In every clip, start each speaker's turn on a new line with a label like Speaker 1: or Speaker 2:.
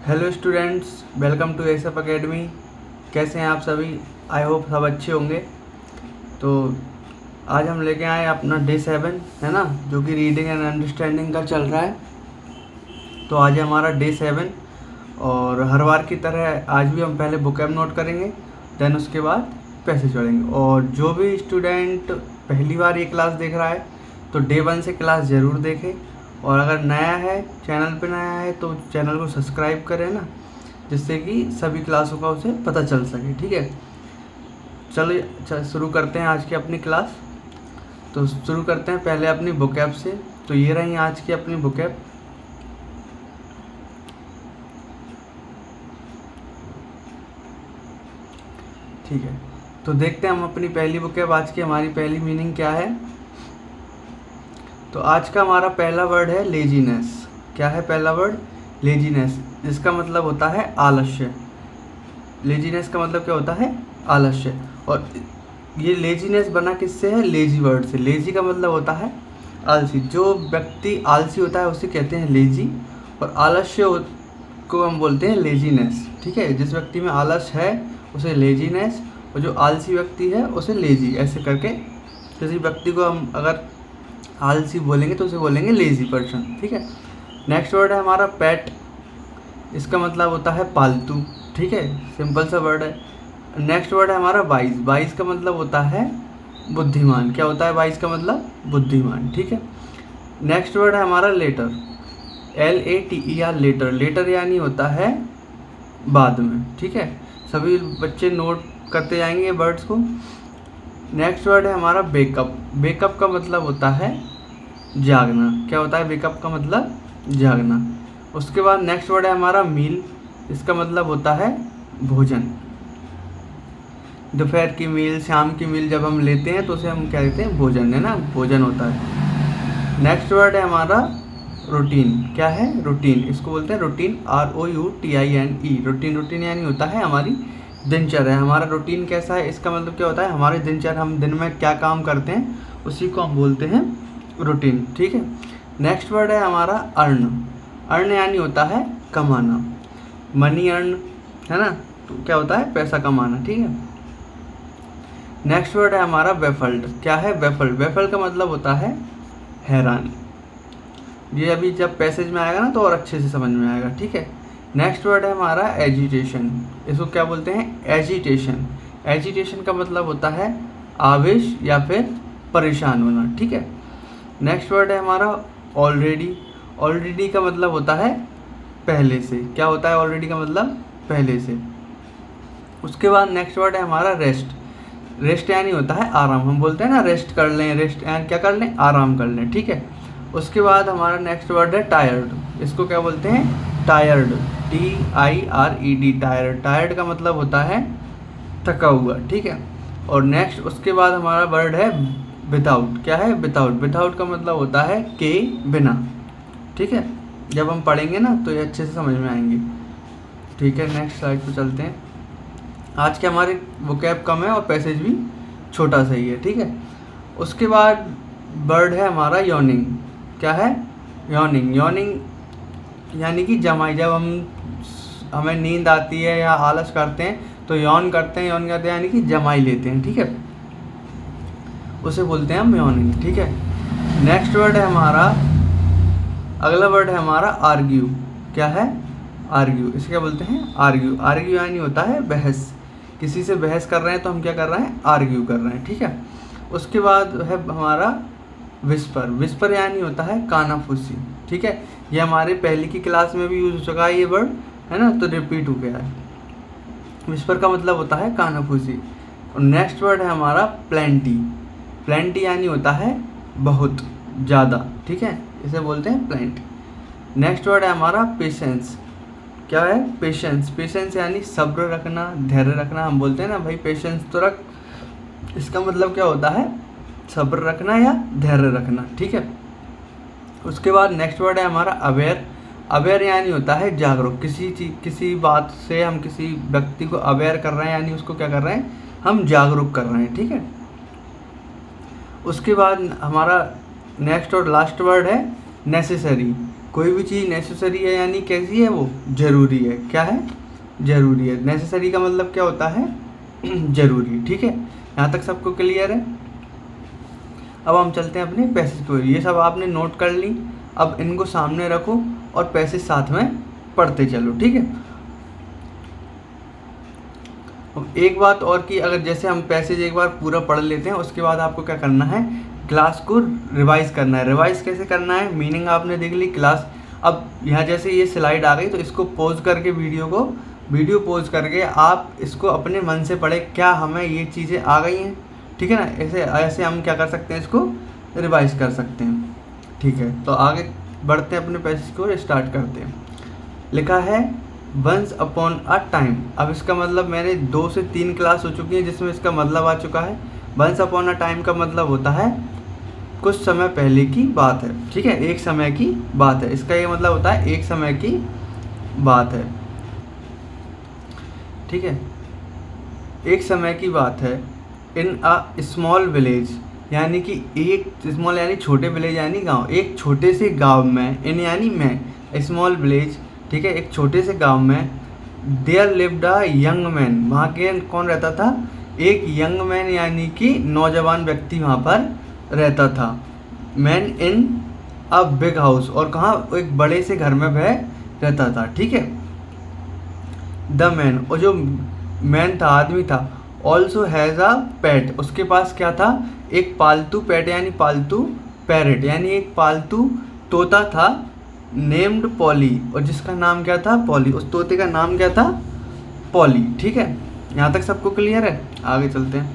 Speaker 1: Hello students, welcome to SF academy. कैसे हैं आप सभी? आई होप सब अच्छे होंगे। तो आज हम लेके आए अपना डे 7 है ना, जो कि रीडिंग एंड अंडरस्टैंडिंग का चल रहा है। तो आज है हमारा डे 7 और हर बार की तरह आज भी हम पहले बुकएब नोट करेंगे, देन उसके बाद पैसेज पढ़ेंगे। और जो भी स्टूडेंट पहली बार ये क्लास देख रहा है तो डे 1 से क्लास ज़रूर देखे, और अगर नया है, चैनल पे नया है, तो चैनल को सब्सक्राइब करें ना, जिससे कि सभी क्लासों का उसे पता चल सके। ठीक है, चलो शुरू करते हैं आज की अपनी क्लास। तो शुरू करते हैं पहले अपनी बुकएब से। तो ये रही आज की अपनी बुकएब। ठीक है, तो देखते हैं हम अपनी पहली बुकएब आज की। हमारी पहली मीनिंग क्या है? तो आज का हमारा पहला वर्ड है लेजीनेस। क्या है पहला वर्ड? लेजीनेस, जिसका मतलब होता है आलस्य। लेजीनेस का मतलब क्या होता है? आलस्य। और ये लेजीनेस बना किससे है? लेजी वर्ड से। लेजी का मतलब होता है आलसी। जो व्यक्ति आलसी होता है उसे कहते हैं लेजी, और आलस्य को हम बोलते हैं लेजीनेस। ठीक है, जिस व्यक्ति में आलस है उसे लेजीनेस, और जो आलसी व्यक्ति है उसे लेजी। ऐसे करके किसी व्यक्ति को हम अगर आलसी बोलेंगे तो उसे बोलेंगे लेजी पर्सन। ठीक है, नेक्स्ट वर्ड है हमारा पेट। इसका मतलब होता है पालतू। ठीक है, सिंपल सा वर्ड है। नेक्स्ट वर्ड है हमारा वाइज। वाइज का मतलब होता है बुद्धिमान। क्या होता है वाइज का मतलब? बुद्धिमान। ठीक है, नेक्स्ट वर्ड है हमारा लेटर। LATER, letter. लेटर यानी होता है बाद में। ठीक है, सभी बच्चे नोट करते जाएंगे ये वर्ड्स को। नेक्स्ट वर्ड है हमारा बेकअप। बेकअप का मतलब होता है जागना। क्या होता है बेकअप का मतलब? जागना। उसके बाद नेक्स्ट वर्ड है हमारा मील। इसका मतलब होता है भोजन। दोपहर की मील, शाम की मील जब हम लेते हैं तो उसे हम क्या कहते हैं? भोजन, है ना, भोजन होता है। नेक्स्ट वर्ड है हमारा रूटीन। क्या है? रूटीन। इसको बोलते हैं रूटीन, ROUTINE। रूटीन, रूटीन यानी होता है हमारी दिनचर्या। हमारा रूटीन कैसा है? इसका मतलब क्या होता है? हमारी दिनचर्या, हम दिन में क्या काम करते हैं उसी को हम बोलते हैं रूटीन। ठीक है, नेक्स्ट वर्ड है हमारा अर्न। अर्न यानी होता है कमाना। मनी अर्न, है ना, तो क्या होता है? पैसा कमाना। ठीक है, नेक्स्ट वर्ड है हमारा बेफल्ड। क्या है? बेफल्ड। बेफल्ड का मतलब होता है हैरान। ये अभी जब पैसेज में आएगा ना तो और अच्छे से समझ में आएगा। ठीक है, नेक्स्ट वर्ड है हमारा एजिटेशन। इसको क्या बोलते हैं? एजिटेशन। एजिटेशन का मतलब होता है आवेश या फिर परेशान होना। ठीक है, नेक्स्ट वर्ड है हमारा ऑलरेडी। ऑलरेडी का मतलब होता है पहले से। क्या होता है ऑलरेडी का मतलब? पहले से। उसके बाद नेक्स्ट वर्ड है हमारा रेस्ट। रेस्ट यानी होता है आराम। हम बोलते हैं ना रेस्ट कर लें, रेस्ट यानी क्या कर लें? आराम कर लें। ठीक है, उसके बाद हमारा नेक्स्ट वर्ड है टायर्ड। इसको क्या बोलते हैं? Tired, TIRED, tired. टायर्ड का मतलब होता है थका हुआ। ठीक है, और नेक्स्ट उसके बाद हमारा वर्ड है विदाउट। क्या है? विदाउट। विदाउट का मतलब होता है के बिना। ठीक है, जब हम पढ़ेंगे ना तो ये अच्छे से समझ में आएंगे। ठीक है, नेक्स्ट स्लाइड पे चलते हैं। आज के हमारे वोकैब कम है और पैसेज भी छोटा सा ही है। ठीक है, उसके बाद वर्ड है हमारा यॉर्निंग। क्या है? यॉर्निंग। यॉर्निंग यानी कि जमाई। जब हमें नींद आती है या आलस करते हैं तो यॉन करते हैं। यॉन करते हैं यानी कि जमाई लेते हैं। ठीक है, उसे बोलते हैं हम यॉर्निंग। ठीक है, नेक्स्ट वर्ड है हमारा, अगला वर्ड है हमारा आर्ग्यू। क्या है? आर्ग्यू। इसे क्या बोलते हैं? आर्ग्यू। आर्ग्यू यानी होता है बहस। किसी से बहस कर रहे हैं तो हम क्या कर रहे हैं? आर्ग्यू कर रहे हैं। ठीक है, उसके बाद है हमारा विस्पर। विस्पर यानी होता है कानाफूसी। ठीक है, ये हमारे पहले की क्लास में भी यूज हो चुका है ये वर्ड, है ना, तो रिपीट हो गया है। विस्पर का मतलब होता है कानाफूसी। और नेक्स्ट वर्ड है हमारा प्लेंटी। प्लेंटी यानी होता है बहुत ज़्यादा। ठीक है, इसे बोलते हैं प्लेंटी। नेक्स्ट वर्ड है हमारा पेशेंस। क्या है? पेशेंस। पेशेंस यानी सब्र रखना, धैर्य रखना। हम बोलते हैं ना भाई पेशेंस तो रख, इसका मतलब क्या होता है? सब्र रखना या धैर्य रखना। ठीक है, उसके बाद नेक्स्ट वर्ड है हमारा अवेयर। अवेयर यानी होता है जागरूक। किसी बात से हम किसी व्यक्ति को अवेयर कर रहे हैं, यानी उसको क्या कर रहे हैं? हम जागरूक कर रहे हैं। ठीक है, उसके बाद हमारा नेक्स्ट और लास्ट वर्ड है नेसेसरी। कोई भी चीज़ नेसेसरी है यानी कैसी है, वो ज़रूरी है। क्या है, ज़रूरी है। नेसेसरी का मतलब क्या होता है, ज़रूरी। ठीक है, यहाँ तक सबको क्लियर है। अब हम चलते हैं अपने पैसेज को। ये सब आपने नोट कर ली, अब इनको सामने रखो और पैसेज साथ में पढ़ते चलो। ठीक है, एक बात और कि अगर जैसे हम पैसेज एक बार पूरा पढ़ लेते हैं, उसके बाद आपको क्या करना है, क्लास को रिवाइज करना है। रिवाइज कैसे करना है, मीनिंग आपने देख ली, क्लास। अब यहाँ जैसे ये स्लाइड आ गई तो इसको पॉज करके वीडियो पॉज करके आप इसको अपने मन से पढ़े, क्या हमें ये चीज़ें आ गई हैं। ठीक है ना, ऐसे हम क्या कर सकते हैं, इसको रिवाइज कर सकते हैं। ठीक है, तो आगे बढ़ते हैं, अपने पैसेज को स्टार्ट करते हैं। लिखा है वंस अपॉन अ टाइम। अब इसका मतलब मैंने 2 से 3 क्लास हो चुकी है जिसमें इसका मतलब आ चुका है। वंस अपॉन अ टाइम का मतलब होता है कुछ समय पहले की बात है। ठीक है, एक समय की बात है, इसका ये मतलब होता है एक समय की बात है। ठीक है, एक समय की बात है। इन अ स्मॉल विलेज, यानी कि एक स्मॉल यानी छोटे विलेज यानी गांव, एक छोटे से गांव में, इन यानी में, स्मॉल विलेज। ठीक है, एक छोटे से गांव में there lived a young man, वहाँ के कौन रहता था, एक यंग मैन यानी कि नौजवान व्यक्ति वहाँ पर रहता था। Man in a big house, और कहाँ, एक बड़े से घर में वह रहता था। ठीक है, द मैन, और जो मैन था, आदमी था, ऑल्सो हैज़ अ पेट, उसके पास क्या था, एक पालतू पेट यानी पालतू पैरेट यानी एक पालतू तोता था, नेम्ड पॉली, और जिसका नाम क्या था, पॉली। उस तोते का नाम क्या था, पॉली। ठीक है, यहाँ तक सबको क्लियर है, आगे चलते हैं।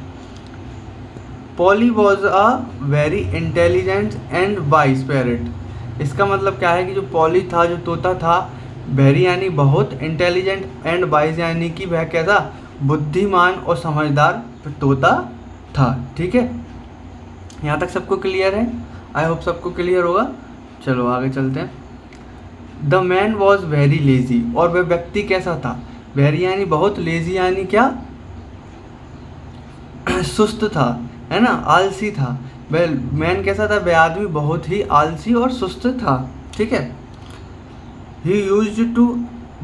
Speaker 1: Poly was a very intelligent and wise parrot. इसका मतलब क्या है कि जो पॉली था, जो तोता था, वेरी यानी बहुत, इंटेलिजेंट एंड वाइज यानी कि वह क्या था, बुद्धिमान और समझदार तोता था। ठीक है, यहाँ तक सबको क्लियर है, आई होप सबको क्लियर होगा। चलो आगे चलते हैं। The man was very lazy, और वह व्यक्ति कैसा था, वेरी यानी बहुत, लेजी यानी क्या, सुस्त था, है ना, आलसी था। वह मैन कैसा था, वह आदमी बहुत ही आलसी और सुस्त था। ठीक है, he used to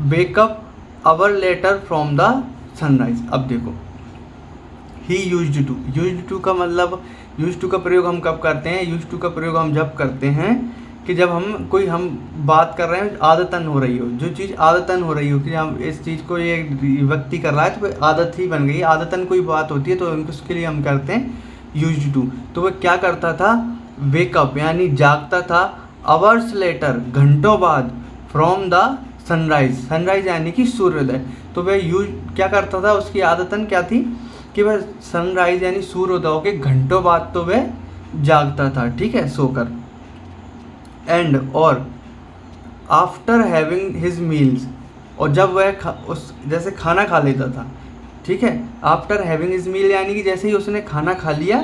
Speaker 1: wake up hour later from the sunrise. अब देखो, ही यूज्ड टू का मतलब, यूज्ड टू का प्रयोग हम कब करते हैं, यूज्ड टू का प्रयोग हम जब करते हैं कि जब हम बात कर रहे हैं, आदतन हो रही हो, जो चीज़ आदतन हो रही हो, कि हम इस चीज़ को ये व्यक्ति कर रहा है तो आदत ही बन गई, आदतन कोई बात होती है तो उसके लिए हम करते हैं यूज्ड टू। तो वह क्या करता था, वेकअप यानी जागता था, आवर्स लेटर घंटों बाद, फ्रॉम द सनराइज, सनराइज यानी कि सूर्योदय। तो वह क्या करता था, उसकी आदतन क्या थी कि वह सनराइज यानी सूर्योदय के घंटों बाद तो वह जागता था। ठीक है, सोकर। एंड, और आफ्टर हैविंग हिज मील्स, और जब वह जैसे खाना खा लेता था। ठीक है, आफ्टर हैविंग हिज मील यानी कि जैसे ही उसने खाना खा लिया,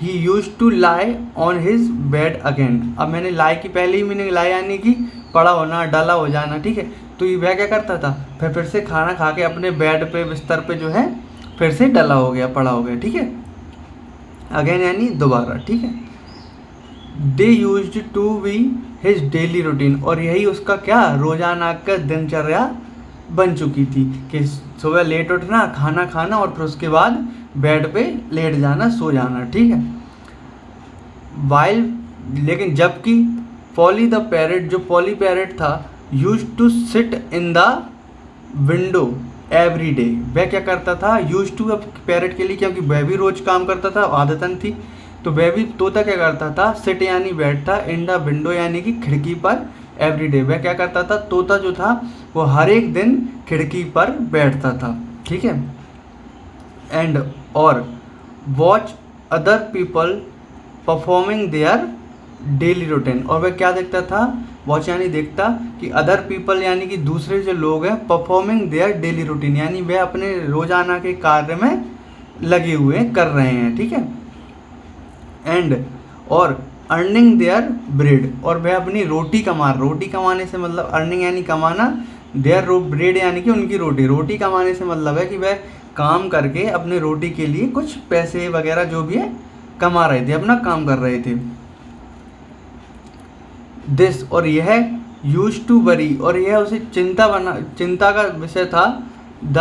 Speaker 1: he use to lie on his bed again. अब मैंने लाई की पहले ही मीनिंग, लाई यानी कि पड़ा होना, डला हो जाना। ठीक है, तो ये वह क्या करता था, फिर से खाना खा के अपने बेड पे, बिस्तर पे जो है फिर से डला हो गया, पड़ा हो गया। ठीक है, अगेन यानी दोबारा। ठीक है, they used to be his daily routine, और यही उसका क्या, रोजाना का दिनचर्या बन चुकी थी कि सुबह लेट उठना, खाना खाना और फिर उसके बाद बेड पे लेट जाना, सो जाना। ठीक है, वाइल, लेकिन जबकि पॉली द पैरेट, जो पॉली पैरेट था, use to sit in the window every day, वह क्या करता था, यूज टू पैरेट के लिए, क्योंकि वह भी रोज काम करता था, आदतन थी, तो वह भी तोता क्या करता था, सिट यानी बैठता, इन द विंडो यानी कि खिड़की पर, एवरी डे वह क्या करता था, तोता जो था वो हर एक दिन खिड़की पर बैठता था। ठीक है, एंड, और watch other people performing their daily routine, और वह क्या देखता था, वॉच यानी देखता, कि अदर पीपल यानी कि दूसरे जो लोग हैं, परफॉर्मिंग देयर डेली रूटीन यानी वह अपने रोजाना के कार्य में लगे हुए कर रहे हैं। ठीक है, एंड, और अर्निंग देयर ब्रेड, और वह अपनी रोटी कमाने से मतलब अर्निंग यानी कमाना, देयर ब्रेड यानी कि उनकी रोटी कमाने से मतलब है कि वह काम करके अपने रोटी के लिए कुछ पैसे वगैरह जो भी है कमा रहे थे, अपना काम कर रहे थे। दिस, और यह यूज टू वरी, और यह उसे चिंता का विषय था। द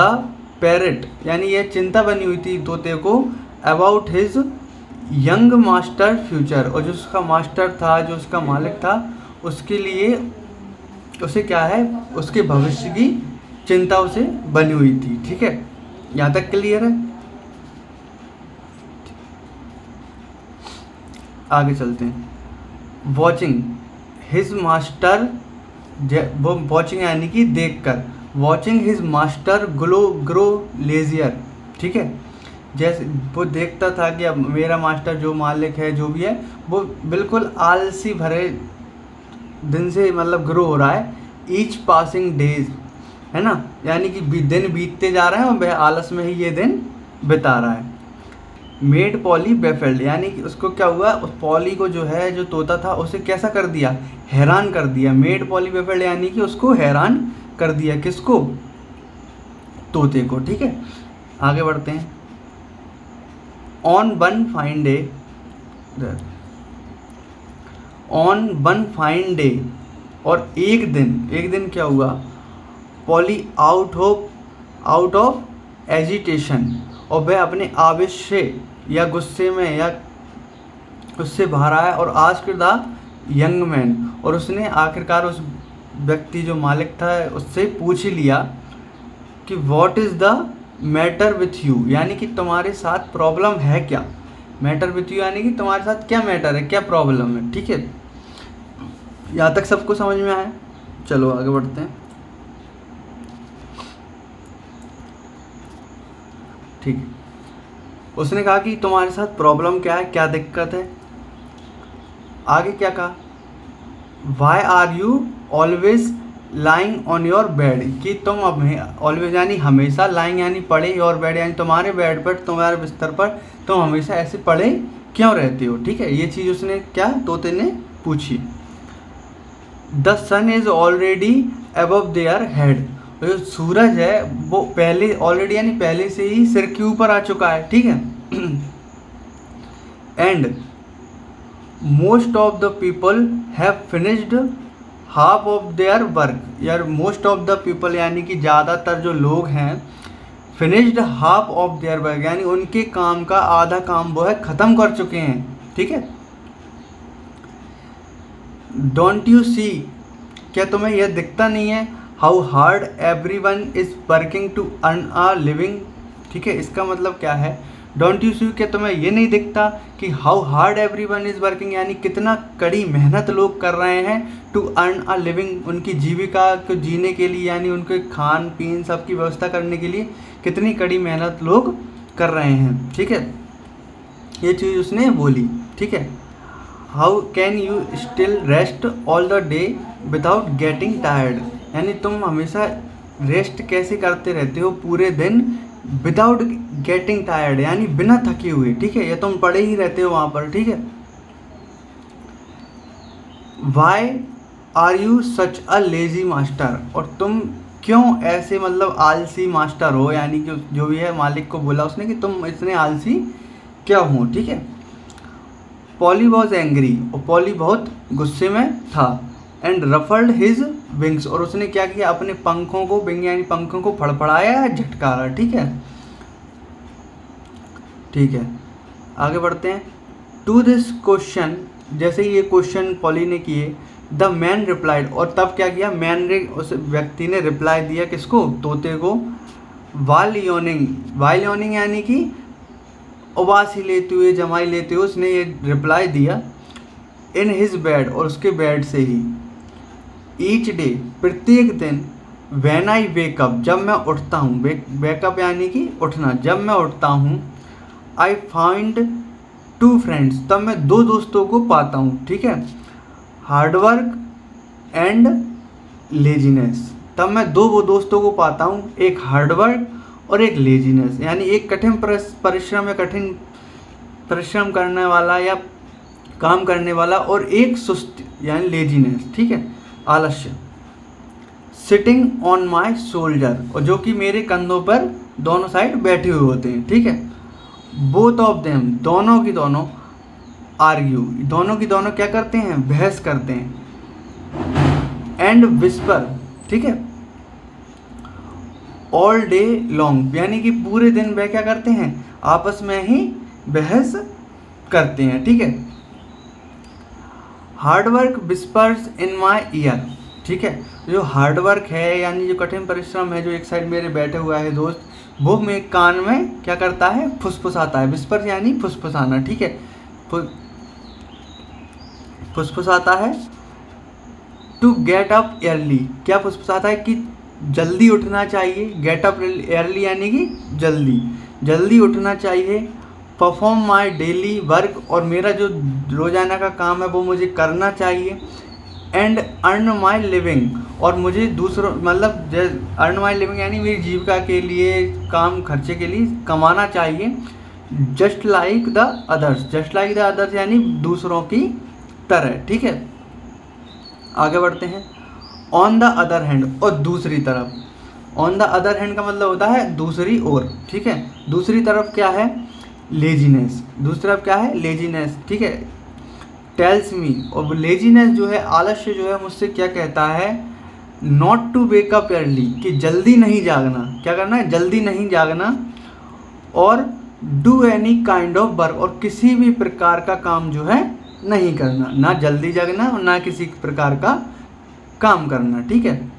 Speaker 1: पैरेट, यानी यह चिंता बनी हुई थी तोते को, about his young master future, और जो उसका मास्टर था, जो उसका मालिक था, उसके लिए उसे क्या है, उसके भविष्य की चिंता उसे बनी हुई थी। ठीक है, यहाँ तक क्लियर है। आगे चलते हैं। वॉचिंग हिज मास्टर, वो वॉचिंग यानी कि देखकर, watching his master grow leisure. ठीक है, जैसे वो देखता था कि अब मेरा मास्टर, जो मालिक है, जो भी है, वो बिल्कुल आलसी भरे दिन से मतलब ग्रो हो रहा है। ईच पासिंग डेज, है ना, यानी कि दिन बीतते जा रहे हैं और वह आलस में ही ये दिन बिता रहा है। मेड पॉली बेफिल्ड, यानी कि उसको क्या हुआ, उस पॉली को जो है, जो तोता था, उसे कैसा कर दिया, हैरान कर दिया। मेड पॉली बेफिल्ड यानी कि उसको हैरान कर दिया, किसको, तोते को। ठीक है, आगे बढ़ते हैं। On one fine day, on one fine day, और एक दिन क्या हुआ, पॉली आउट ऑफ एजिटेशन, और वह अपने आवेश से या गुस्से में या उससे बाहर आया, और आस्क्ड द यंग मैन, और उसने आखिरकार उस व्यक्ति, जो मालिक था, उससे पूछ ही लिया कि what is the matter with you, यानी कि तुम्हारे साथ प्रॉब्लम है क्या। मैटर विथ यू यानी कि तुम्हारे साथ क्या मैटर है, क्या प्रॉब्लम है। ठीक है, यहाँ तक सबको समझ में आया। चलो आगे बढ़ते हैं। ठीक है, उसने कहा कि तुम्हारे साथ प्रॉब्लम क्या है, क्या दिक्कत है। आगे क्या कहा, why are you always lying on your bed, कि तुम अब ऑलवेज यानी हमेशा, लाइंग यानी पड़े, योर बेड यानी तुम्हारे बेड पर, तुम्हारे बिस्तर पर तुम हमेशा ऐसे पड़े क्यों रहते हो। ठीक है, ये चीज़ उसने क्या, तोते ने पूछी। The sun is already above their head, जो सूरज है वो पहले, ऑलरेडी यानी पहले से ही सिर के ऊपर आ चुका है। ठीक है, and most of the people have finished half of their work, यार मोस्ट ऑफ द पीपल यानी कि ज़्यादातर जो लोग हैं, finished half of their work यानी उनके काम का आधा काम वो है ख़त्म कर चुके हैं। ठीक है, डोंट यू सी, क्या तुम्हें यह दिखता नहीं है, how hard everyone is working to earn a living. ठीक है, इसका मतलब क्या है, डोंट यू सी, क्या तुम्हें ये नहीं दिखता कि how hard everyone is working, यानी कितना कड़ी मेहनत लोग कर रहे हैं, टू अर्न अ लिविंग, उनकी जीविका को जीने के लिए, यानी उनके खान पीन सबकी व्यवस्था करने के लिए कितनी कड़ी मेहनत लोग कर रहे हैं। ठीक है, ये चीज़ उसने बोली। ठीक है, how can you still rest all the day without getting tired, यानी तुम हमेशा रेस्ट कैसे करते रहते हो पूरे दिन, विदाउट गेटिंग टायर्ड यानी बिना थके हुए। ठीक है, या तुम पड़े ही रहते हो वहाँ पर। ठीक है, why are you such a lazy master, और तुम क्यों ऐसे मतलब आलसी मास्टर हो, यानी कि जो भी है मालिक को बोला उसने कि तुम इतने आलसी क्या हो। ठीक है, पॉली वॉज एंग्री, और पॉली बहुत गुस्से में था, एंड रफल्ड हिज विंग्स, और उसने क्या किया, अपने पंखों को, विंग यानी पंखों को फड़फड़ाया, झटकारा। ठीक है, ठीक है, आगे बढ़ते हैं। टू दिस क्वेश्चन, जैसे ये क्वेश्चन पॉली ने किए, द मैन रिप्लाइड, और तब क्या किया, मैन ने, उस व्यक्ति ने रिप्लाई दिया, किसको, तोते को, वाइल यॉर्निंग यानी कि उबासी लेते हुए, जमाई लेते हुए उसने ये रिप्लाई दिया, इन हिज बेड, और उसके बेड से ही, ईच डे, प्रत्येक दिन, व्हेन आई वेकअप, जब मैं उठता हूँ, वेकअप यानी कि उठना, जब मैं उठता हूँ, आई फाइंड टू फ्रेंड्स, तब मैं दो दोस्तों को पाता हूँ। ठीक है, हार्डवर्क एंड लेजीनेस, तब मैं दो दोस्तों को पाता हूँ, एक हार्डवर्क और एक लेजीनेस, यानी एक कठिन परिश्रम या कठिन परिश्रम करने वाला या काम करने वाला, और एक सुस्त यानी लेजीनेस। ठीक है, आलस्य। सिटिंग ऑन माई शोल्डर, और जो कि मेरे कंधों पर दोनों साइड बैठे हुए होते हैं। ठीक है, बोथ ऑफ देम, दोनों की दोनों, आर्ग्यू, दोनों की दोनों क्या करते हैं, बहस करते हैं, एंड विस्पर, ठीक है, ऑल डे लॉन्ग, यानी कि पूरे दिन वह क्या करते हैं, आपस में ही बहस करते हैं, ठीक है। हार्डवर्क विस्पर्स इन माई ईयर, ठीक है, जो हार्डवर्क है यानी जो कठिन परिश्रम है, जो एक साइड मेरे बैठे हुआ है दोस्त, वो मेरे कान में क्या करता है, फुसफुसाता है। विस्पर यानी फुसफुसाना, ठीक है, फुसफुसाता है। टू गेट अप अर्ली, क्या फुसफुसाता है कि जल्दी उठना चाहिए। गेट अप अर्ली यानी कि जल्दी उठना चाहिए। परफॉर्म माई डेली वर्क, और मेरा जो रोज़ाना का काम है वो मुझे करना चाहिए। एंड अर्न माई लिविंग, और मुझे दूसरों मतलब अर्न माई लिविंग यानी मेरी जीविका के लिए, काम खर्चे के लिए कमाना चाहिए। जस्ट लाइक द अदर्स यानी दूसरों की तरह, ठीक है। आगे बढ़ते हैं। ऑन द अदर हैंड, और दूसरी तरफ। ऑन द अदर हैंड का मतलब होता है दूसरी ओर, ठीक है। दूसरी तरफ क्या है, लेजीनेस, दूसरी तरफ क्या है, लेजीनेस, ठीक है। टेल्स मी, और लेजीनेस जो है, आलस्य जो है, मुझसे क्या कहता है, not to wake up early, कि जल्दी नहीं जागना, क्या करना है, जल्दी नहीं जागना। और do any kind of work, और किसी भी प्रकार का काम जो है नहीं करना, ना जल्दी जागना और ना किसी प्रकार का काम करना, ठीक है।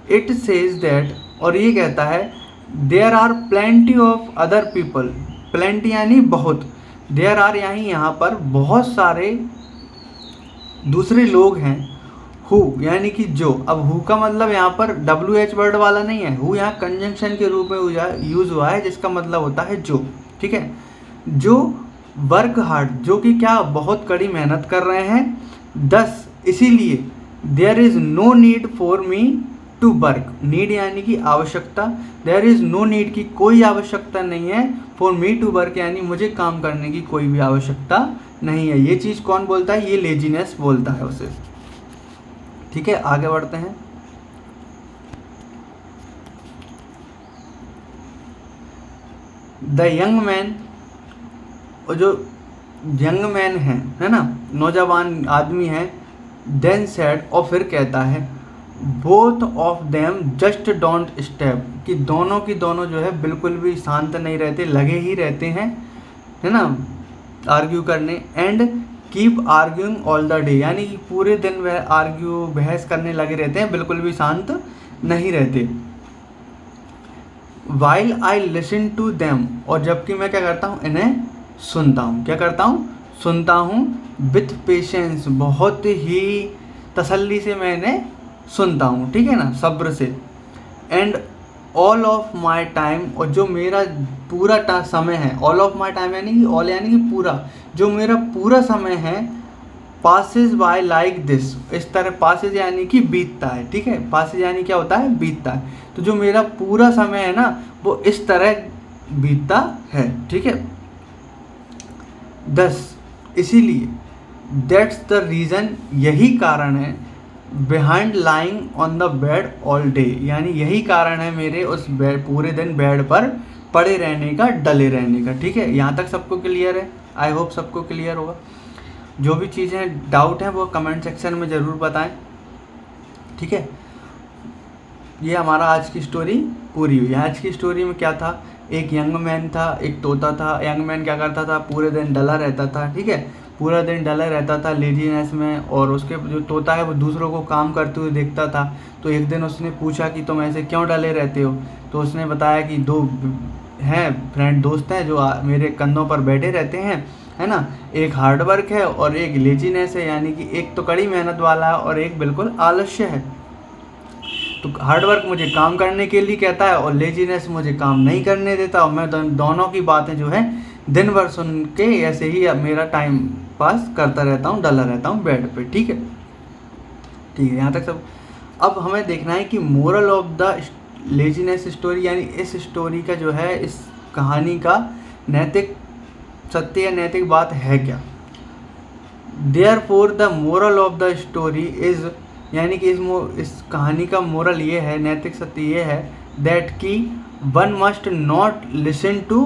Speaker 1: इट सेज दैट, और ये कहता है, there are plenty of other people, plenty यानी बहुत, देयर आर यानी यहाँ पर बहुत सारे दूसरे लोग हैं। हु यानी कि जो, अब हु का मतलब यहाँ पर WH वर्ड वाला नहीं है, हु यहाँ कंजंक्शन के रूप में यूज हुआ है, जिसका मतलब होता है जो, ठीक है। जो वर्क हार्ड, जो कि क्या बहुत कड़ी मेहनत कर रहे हैं। 10 इसीलिए there is no need for me to work, need यानी कि आवश्यकता, देयर इज़ नो नीड की कोई आवश्यकता नहीं है, फॉर मी टू वर्क यानी मुझे काम करने की कोई भी आवश्यकता नहीं है। ये चीज़ कौन बोलता है, ये लेजीनेस बोलता है उसे, ठीक है। आगे बढ़ते हैं। द यंग मैन, और जो यंग मैन है ना, नौजवान आदमी है, देन सेड, और फिर कहता है, both of them just don't step, कि दोनों की दोनों जो है बिल्कुल भी शांत नहीं रहते, लगे ही रहते हैं, है ना, आर्ग्यू करने। And keep arguing all the day, यानी कि पूरे दिन वह बहस करने लगे रहते हैं, बिल्कुल भी शांत नहीं रहते। While I listen to them, और जबकि मैं क्या करता हूँ, इन्हें सुनता हूँ, क्या करता हूँ, सुनता हूँ। विथ पेशेंस, बहुत ही तसल्ली से मैं इन्हें सुनता हूँ, ठीक है ना, सब्र से। And all of my time, और जो मेरा पूरा समय है, ऑल ऑफ माई टाइम यानी कि ऑल यानी कि पूरा, जो मेरा पूरा समय है, पासेज बाय लाइक दिस, इस तरह, पासेज यानी कि बीतता है, ठीक है। पासेज यानी क्या होता है, बीतता है। तो जो मेरा पूरा समय है ना, वो इस तरह बीतता है, ठीक है। 10 इसीलिए, दैट्स द रीज़न, यही कारण है, behind lying on the bed all day, यानी यही कारण है मेरे उस बेड, पूरे दिन बेड पर पड़े रहने का, डले रहने का, ठीक है। यहाँ तक सबको क्लियर है, आई होप सबको क्लियर होगा। जो भी चीज़ें डाउट हैं वो कमेंट सेक्शन में ज़रूर बताएं, ठीक है। ये हमारा आज की स्टोरी पूरी हुई। आज की स्टोरी में क्या था, एक यंग मैन था, एक तोता था। यंग मैन क्या करता था, पूरे दिन डला रहता था, ठीक है, पूरा दिन डला रहता था लेजीनेस में, और उसके जो तोता है वो दूसरों को काम करते हुए देखता था। तो एक दिन उसने पूछा कि तुम ऐसे क्यों डले रहते हो, तो उसने बताया कि 2 हैं फ्रेंड, दोस्त हैं, जो मेरे कंधों पर बैठे रहते हैं, है ना, एक हार्ड वर्क है और एक लेजीनेस है, यानी कि एक तो कड़ी मेहनत वाला है और एक बिल्कुल आलस्य है। तो हार्ड वर्क मुझे काम करने के लिए कहता है और लेजीनेस मुझे काम नहीं करने देता, और मैं दोनों की बातें जो है दिन भर सुन के ऐसे ही मेरा टाइम पास करता रहता हूँ, डला रहता हूँ बेड पे, ठीक है। ठीक है, यहाँ तक सब। अब हमें देखना है कि moral of the laziness story, यानी इस स्टोरी का जो है, इस कहानी का नैतिक सत्य या नैतिक बात है क्या। Therefore the moral of the story is, यानी कि इस कहानी का मोरल ये है, नैतिक सत्य ये है, दैट कि one must not listen to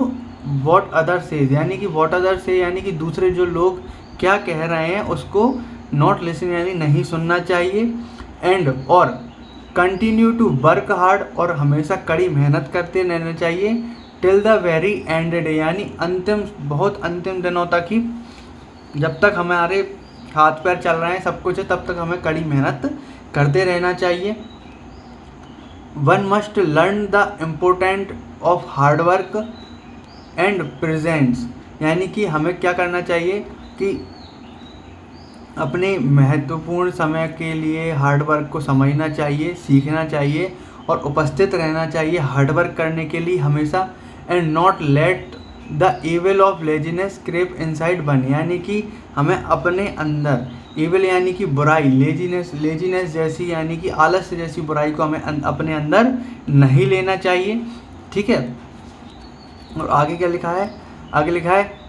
Speaker 1: what other says, यानी कि वॉट अदर से यानी कि दूसरे जो लोग क्या कह रहे हैं उसको नॉट लिसन यानी नहीं सुनना चाहिए। एंड और कंटिन्यू टू वर्क हार्ड, और हमेशा कड़ी मेहनत करते रहना चाहिए। Till the very and day, यानी अंतिम, बहुत अंतिम दिनों तक ही, जब तक हमारे हाथ पैर चल रहे हैं, सब कुछ है, तब तक हमें कड़ी मेहनत करते रहना चाहिए। One must learn the important of hard work and presence, यानी कि हमें क्या करना चाहिए कि अपने महत्वपूर्ण समय के लिए हार्ड वर्क को समझना चाहिए, सीखना चाहिए और उपस्थित रहना चाहिए हार्ड वर्क करने के लिए हमेशा। And not let the evil of laziness crepe inside one, यानी कि हमें अपने अंदर, इविल यानी कि बुराई, लेजीनेस जैसी यानी कि आलस्य जैसी बुराई को हमें अपने अंदर नहीं लेना चाहिए। ठीक है। और आगे क्या लिखा है, आगे लिखा है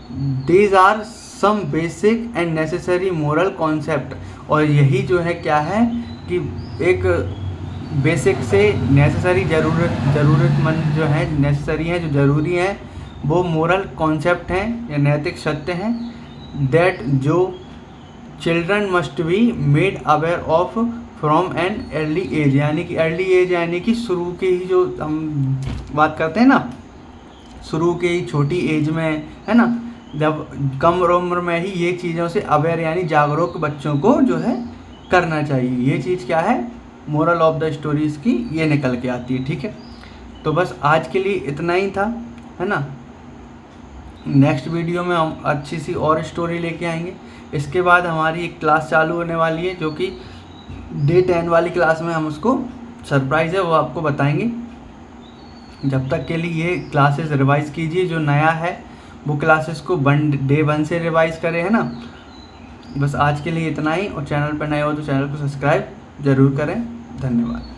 Speaker 1: these are some basic and necessary moral concept, और यही जो है क्या है कि एक बेसिक से नेसेसरी, ज़रूरतमंद जो है, नेसेसरी हैं, जो ज़रूरी हैं, वो मोरल कॉन्सेप्ट हैं या नैतिक सत्य हैं। दैट जो children must be made aware of from an early age, यानी कि अर्ली एज यानी कि शुरू के ही, जो हम बात करते हैं ना, शुरू के ही छोटी एज में, है ना, जब कम उम्र में ही ये चीज़ों से अवेयर यानी जागरूक बच्चों को जो है करना चाहिए। ये चीज़ क्या है, मोरल ऑफ द स्टोरीज़ की ये निकल के आती है। ठीक है। तो बस आज के लिए इतना ही था, है ना। नेक्स्ट वीडियो में हम अच्छी सी और स्टोरी लेके आएंगे। इसके बाद हमारी एक क्लास चालू होने वाली है, जो कि डे 10 वाली क्लास में हम उसको सरप्राइज़ है वो आपको बताएंगे। जब तक के लिए ये क्लासेस रिवाइज़ कीजिए, जो नया है वो क्लासेस को डे 1 से रिवाइज़ करें, है ना। बस आज के लिए इतना ही, और चैनल पर नए हो तो चैनल को सब्सक्राइब ज़रूर करें। धन्यवाद।